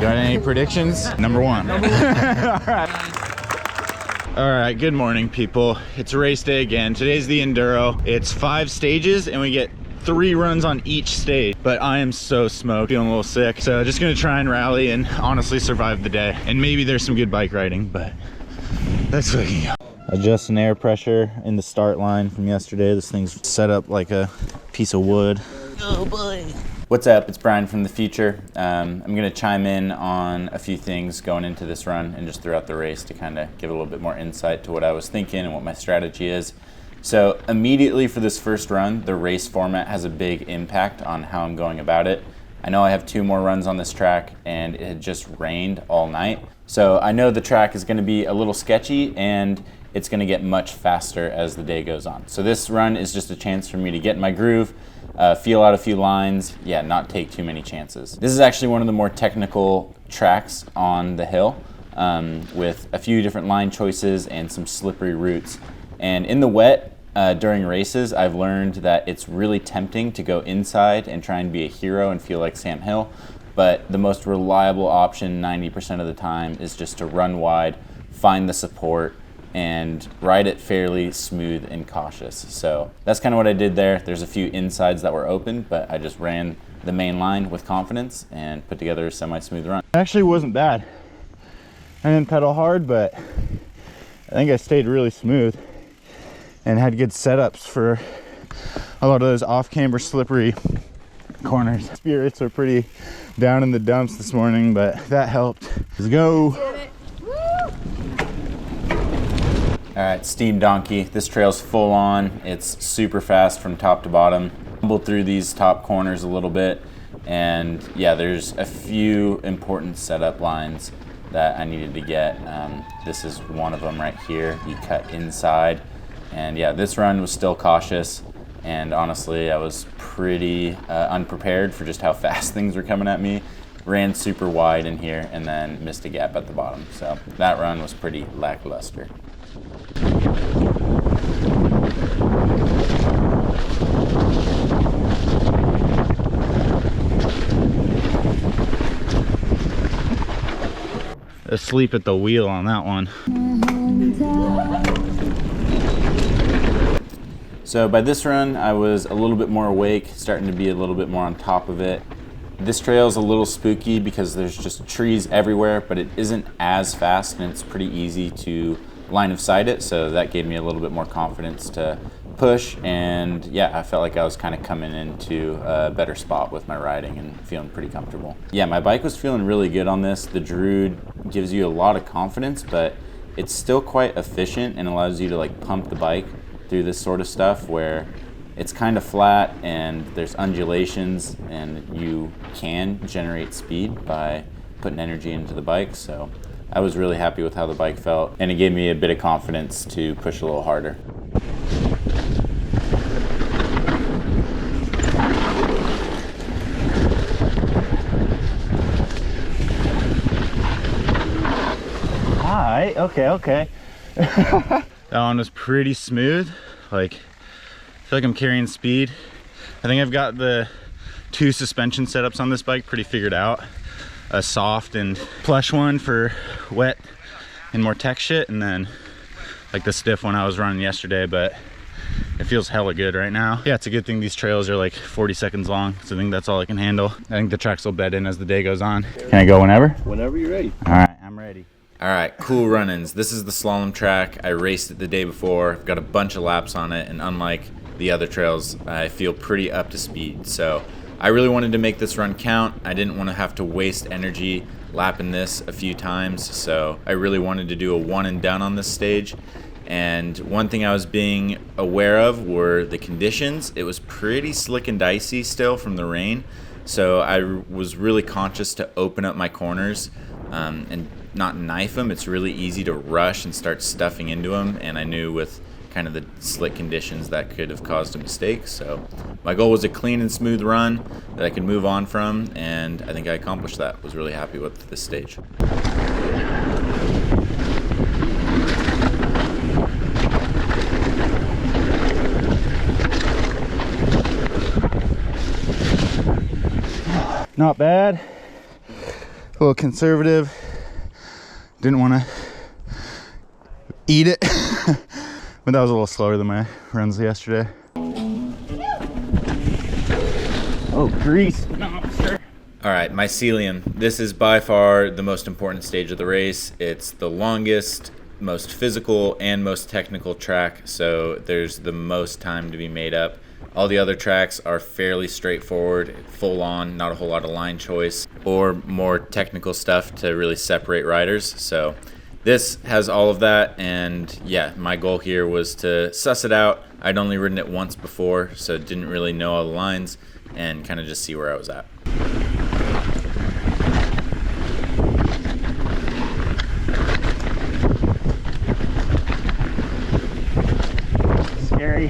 Got any predictions? Number one. All right, good morning, people. It's race day again. Today's the Enduro. It's 5 stages and we get 3 runs on each stage, but I am so smoked, feeling a little sick. So just gonna try and rally and honestly survive the day. And maybe there's some good bike riding, but let's fucking go. Adjusting air pressure in the start line from yesterday. This thing's set up like a piece of wood. Oh boy. What's up? It's Brian from the future. I'm gonna chime in on a few things going into this run and just throughout the race to kind of give a little bit more insight to what I was thinking and what my strategy is. So immediately for this first run, the race format has a big impact on how I'm going about it. I know I have 2 more runs on this track and it had just rained all night. So I know the track is gonna be a little sketchy and it's gonna get much faster as the day goes on. So this run is just a chance for me to get in my groove, feel out a few lines, not take too many chances. This is actually one of the more technical tracks on the hill with a few different line choices and some slippery routes. And in the wet, during races, I've learned that it's really tempting to go inside and try and be a hero and feel like Sam Hill, but the most reliable option 90% of the time is just to run wide, find the support, and ride it fairly smooth and cautious. So that's kind of what I did there. There's a few insides that were open, but I just ran the main line with confidence and put together a semi-smooth run. It actually wasn't bad. I didn't pedal hard, but I think I stayed really smooth and had good setups for a lot of those off-camber slippery corners. Spirits are pretty down in the dumps this morning, but that helped. Let's go. All right, Steam Donkey. This trail's full on. It's super fast from top to bottom. Tumbled through these top corners a little bit, and there's a few important setup lines that I needed to get. This is one of them right here. You cut inside, and this run was still cautious, and honestly, I was pretty unprepared for just how fast things were coming at me. Ran super wide in here, and then missed a gap at the bottom. So that run was pretty lackluster. Asleep at the wheel on that one. So by this run, I was a little bit more awake, starting to be a little bit more on top of it. This trail is a little spooky because there's just trees everywhere, but it isn't as fast and it's pretty easy to line of sight it, so that gave me a little bit more confidence to push, and I felt like I was kind of coming into a better spot with my riding and feeling pretty comfortable. My bike was feeling really good on this. The Druid gives you a lot of confidence, but it's still quite efficient and allows you to like pump the bike through this sort of stuff where it's kind of flat and there's undulations and you can generate speed by putting energy into the bike. So I was really happy with how the bike felt, and it gave me a bit of confidence to push a little harder. Alright, okay. That one was pretty smooth. Like, I feel like I'm carrying speed. I think I've got the 2 suspension setups on this bike pretty figured out. A soft and plush one for wet and more tech shit, and then like the stiff one I was running yesterday, but it feels hella good right now. It's a good thing these trails are like 40 seconds long, so I think that's all I can handle. I think the tracks will bed in as the day goes on. Can I go whenever? Whenever you're ready. All right, I'm ready. All right, cool run-ins. This is the slalom track. I raced it the day before. I've got a bunch of laps on it, and unlike the other trails, I feel pretty up to speed. So I really wanted to make this run count. I didn't want to have to waste energy lapping this a few times, so I really wanted to do a one and done on this stage. And one thing I was being aware of were the conditions. It was pretty slick and dicey still from the rain, so I was really conscious to open up my corners and not knife them. It's really easy to rush and start stuffing into them, and I knew with kind of the slick conditions that could have caused a mistake. So my goal was a clean and smooth run that I could move on from, and I think I accomplished that. Was really happy with this stage. Not bad. A little conservative. Didn't want to eat it. But that was a little slower than my runs yesterday. Oh, grease monster. All right, mycelium. This is by far the most important stage of the race. It's the longest, most physical, and most technical track, so there's the most time to be made up. All the other tracks are fairly straightforward, full on, not a whole lot of line choice or more technical stuff to really separate riders. So this has all of that, and yeah, my goal here was to suss it out. I'd only ridden it once before, so didn't really know all the lines, and kind of just see where I was at. Scary.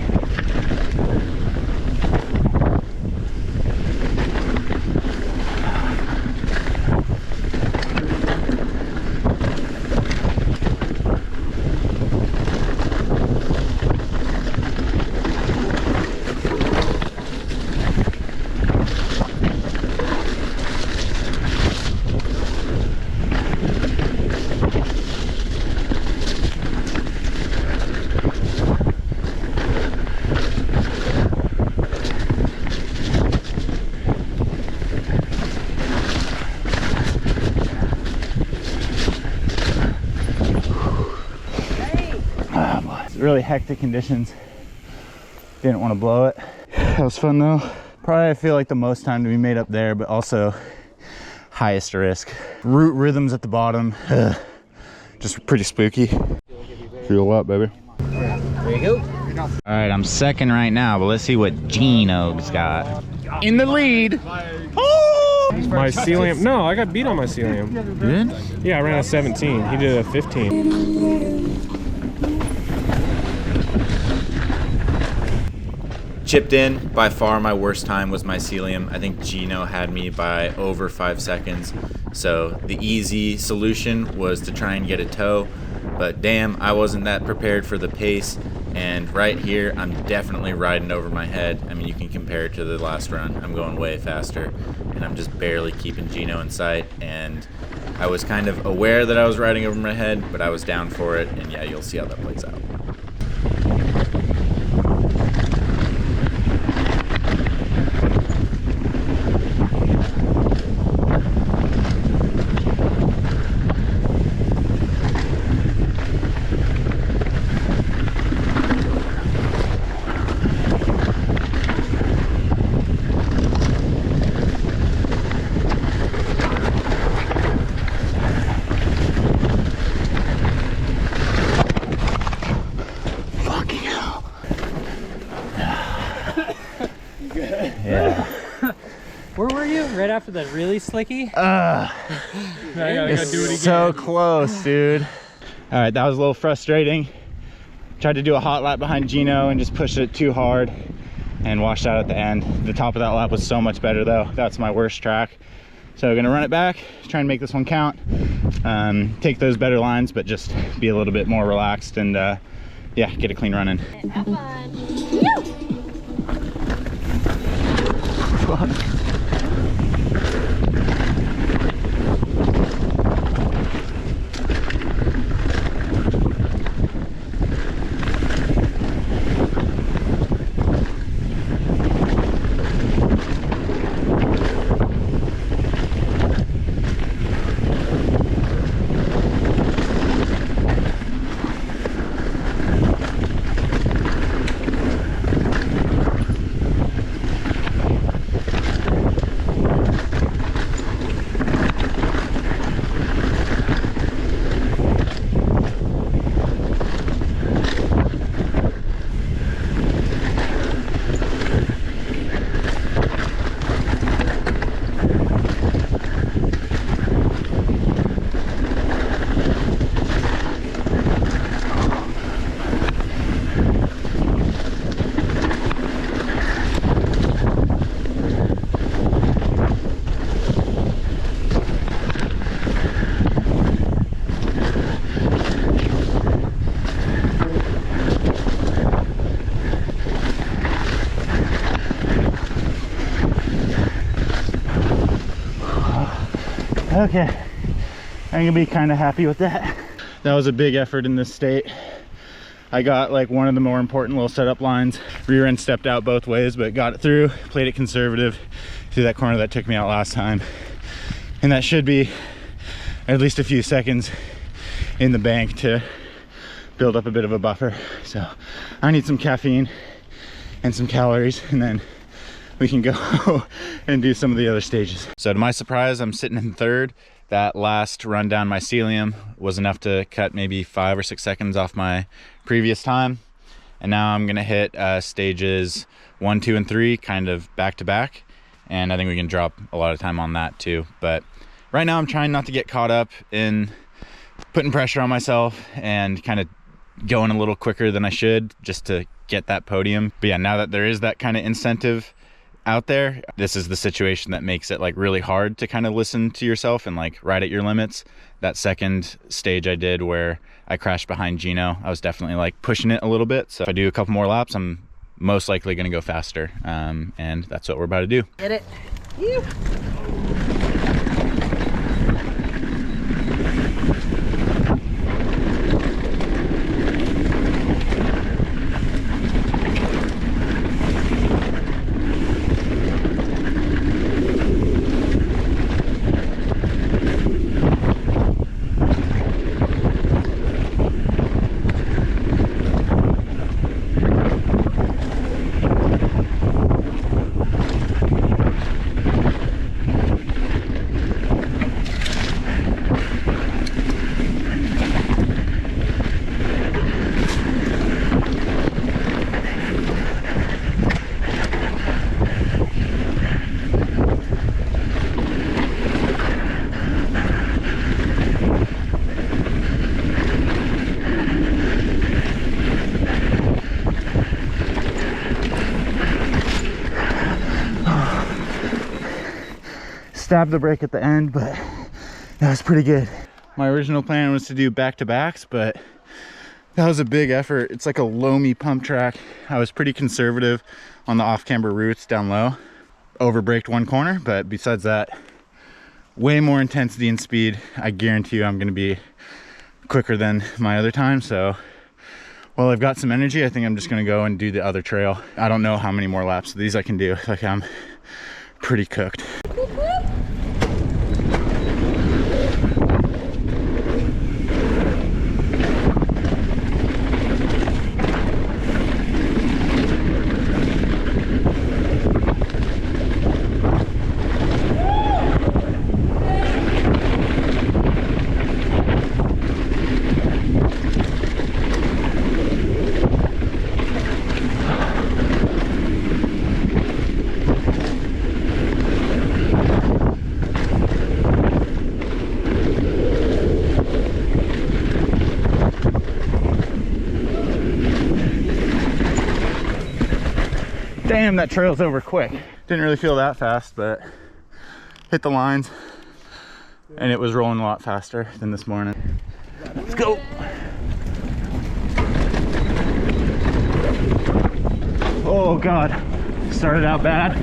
Really hectic conditions. Didn't want to blow it. That was fun though. Probably I feel like the most time to be made up there, but also highest risk. Root rhythms at the bottom. Just pretty spooky. Feel what, baby? There you go. All right, I'm second right now, but let's see what Gino's got. In the lead. Oh! Mycelium. No, I got beat on mycelium. Good? Yeah, I ran a 17. He did a 15. Chipped in. By far my worst time was mycelium. I think Gino had me by over 5 seconds. So the easy solution was to try and get a tow, but damn, I wasn't that prepared for the pace. And right here, I'm definitely riding over my head. I mean, you can compare it to the last run. I'm going way faster, and I'm just barely keeping Gino in sight. And I was kind of aware that I was riding over my head, but I was down for it. And yeah, you'll see how that plays out. Where were you? Right after the really slicky? I gotta do it again. So close, dude. All right, that was a little frustrating. Tried to do a hot lap behind Gino and just pushed it too hard and washed out at the end. The top of that lap was so much better though. That's my worst track. So gonna run it back, try and make this one count. Take those better lines, but just be a little bit more relaxed and yeah, get a clean run in. Have fun. Fuck. Okay, I'm gonna be kind of happy with that. That was a big effort in this state. I got like one of the more important little setup lines. Rear end stepped out both ways, but got it through, played it conservative through that corner that took me out last time. And that should be at least a few seconds in the bank to build up a bit of a buffer. So I need some caffeine and some calories, and then we can go and do some of the other stages. So to my surprise, I'm sitting in third. That last run down mycelium was enough to cut maybe 5 or 6 seconds off my previous time. And now I'm gonna hit stages 1, 2, and 3 kind of back to back. And I think we can drop a lot of time on that too. But right now I'm trying not to get caught up in putting pressure on myself and kind of going a little quicker than I should just to get that podium. But yeah, now that there is that kind of incentive out there, this is the situation that makes it like really hard to kind of listen to yourself and like ride at your limits. That second stage I did where I crashed behind Gino, I was definitely like pushing it a little bit. So if I do a couple more laps, I'm most likely going to go faster. And that's what we're about to do. Get it. You. Stabbed the brake at the end, but that was pretty good. My original plan was to do back-to-backs, but that was a big effort. It's like a loamy pump track. I was pretty conservative on the off-camber routes down low. Over-braked one corner, but besides that, way more intensity and speed. I guarantee you I'm gonna be quicker than my other time. So while I've got some energy, I think I'm just gonna go and do the other trail. I don't know how many more laps of these I can do. Like, I'm pretty cooked. Damn, that trail's over quick. Didn't really feel that fast, but hit the lines and it was rolling a lot faster than this morning. Let's go. Oh God, started out bad.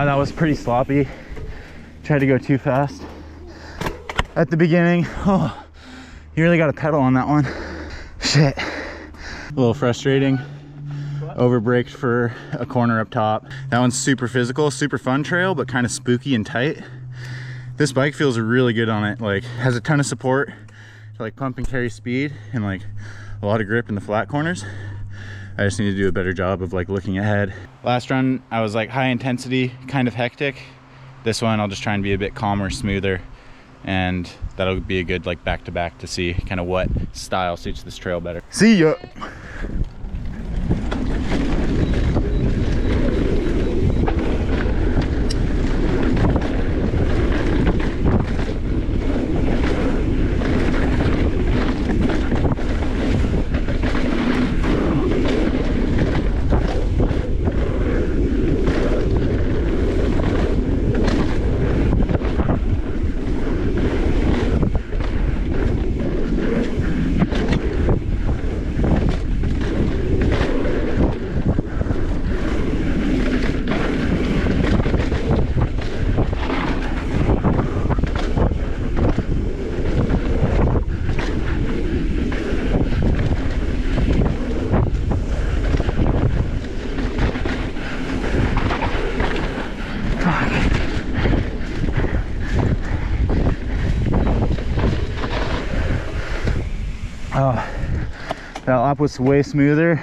That was pretty sloppy. Tried to go too fast at the beginning. Oh, you really got to pedal on that one. Shit. A little frustrating. Over-braked for a corner up top. That one's super physical, super fun trail, but kind of spooky and tight. This bike feels really good on it. Like, has a ton of support to like pump and carry speed and like a lot of grip in the flat corners. I just need to do a better job of like looking ahead. Last run, I was like high intensity, kind of hectic. This one, I'll just try and be a bit calmer, smoother, and that'll be a good like back-to-back to see kind of what style suits this trail better. See ya! Oh, that lap was way smoother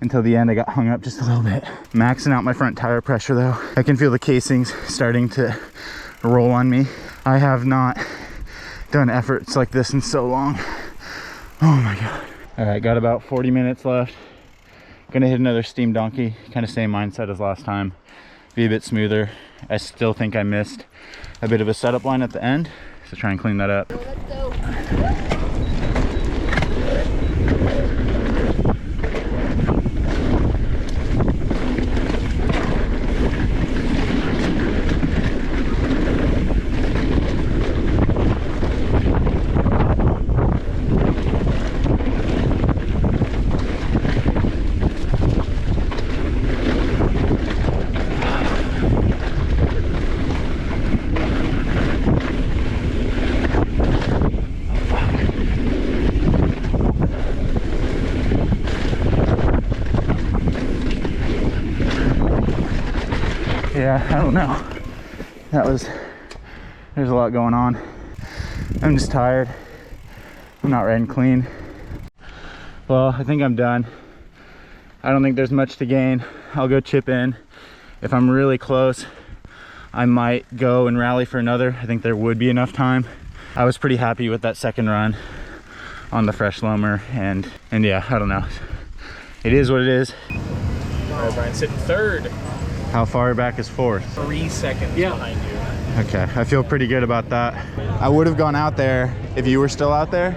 until the end. I got hung up just a little bit. Maxing out my front tire pressure though. I can feel the casings starting to roll on me. I have not done efforts like this in so long. Oh my God. All right, got about 40 minutes left. Gonna hit another steam donkey. Kind of same mindset as last time. Be a bit smoother. I still think I missed a bit of a setup line at the end, so try and clean that up. Let's go. Yeah, I don't know. There's a lot going on. I'm just tired. I'm not riding clean. Well, I think I'm done. I don't think there's much to gain. I'll go chip in. If I'm really close, I might go and rally for another. I think there would be enough time. I was pretty happy with that second run on the fresh loamer, and yeah, I don't know. It is what it is. All right, Brian, sitting third. How far back is fourth? 3 seconds behind you. Okay, I feel pretty good about that. I would have gone out there if you were still out there,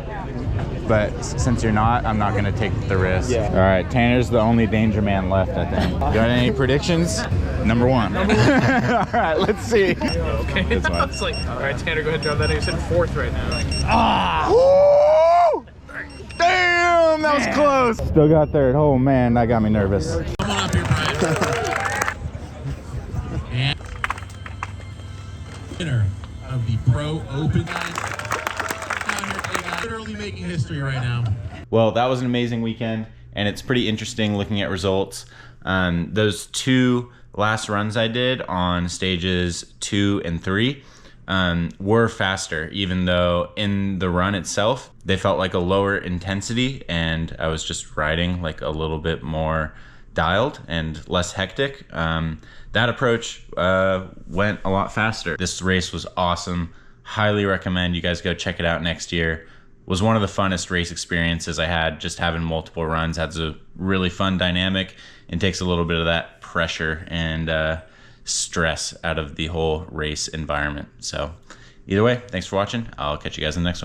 but since you're not, I'm not gonna take the risk. Yeah. All right, Tanner's the only danger man left, I think. You got any predictions? Number one. All right, let's see. Okay, it's like, all right, Tanner, go ahead and drop that in. You're sitting fourth right now. Ah! Woo! Damn, that was close. Still got third. Oh man, that got me nervous. Come on up here, Brian. And winner of the Pro Open night. Literally making history right now. Well, that was an amazing weekend, and it's pretty interesting looking at results. Those two last runs I did on stages 2 and 3 were faster, even though in the run itself, they felt like a lower intensity, and I was just riding like a little bit more dialed and less hectic. That approach went a lot faster. This race was awesome. Highly recommend you guys go check it out next year. Was one of the funnest race experiences I had, just having multiple runs. Has a really fun dynamic and takes a little bit of that pressure and stress out of the whole race environment. So either way, thanks for watching. I'll catch you guys in the next one.